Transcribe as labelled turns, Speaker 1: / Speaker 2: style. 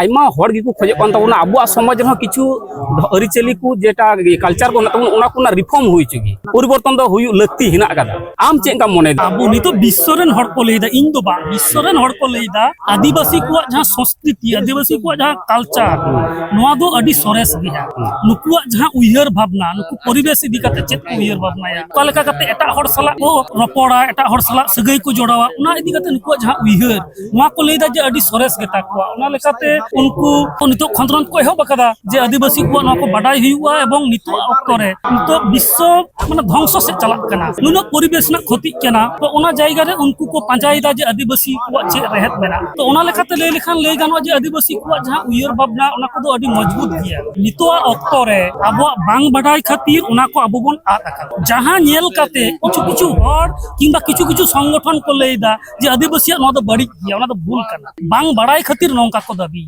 Speaker 1: आयमा हर गिको खोजे कान तबना आबुआ समाज रह किछु अरिचली को जेटा कल्चर को तबन ओना कोना रिफॉर्म हुई चुगी परिवर्तन दो हुई लगती हिना कदा आम चेका मोने
Speaker 2: अब नितो विश्वरेन हड़ को लेदा इन दो बा विश्वरेन हड़ को लेदा आदिवासी को जहां संस्कृति आदिवासी को जहां कल्चर नोआ दो अडी सोरेस गया नुकुआ जहां उयहर भावना नुकु परिवेश इदी कते चेत को उयहर भावना या कलका कते एटा हड़ सला को रपोड़ा एटा हड़ सला सगई को जोड़ावा उना इदी कते नुकुआ जहां उयहर नोआ को लेदा जे अडी सोरेस गेता को उना लेकाते उनको नितो खंद्रन को एहो बकदा जे आदिवासी को नोआ को बाडाई हुआ एवं नितो अक्तरे नितो विश्व माने ध्वंस से चलक कना नुनो परिवेश ना क्षति कना तो ओना जायगा रे उनको को पंजायदा जे आदिवासी को चे रहत मेना तो ओना लेकाते ले लेखान ले गानो जे आदिवासी को जहां उयहर भावना ओना को दो अडी मजबूत गया नितो अक्तरे आबो बांग बाडाई खातिर ओना को आबो बोन आत आका जहां नेल काते किछु किछु हर किंबा किछु किछु संगठन को लेदा जे आदिवासी नो दो बड़ी गया ओना दो भूल कना बांग बाडाई खातिर नोंका को दाबी।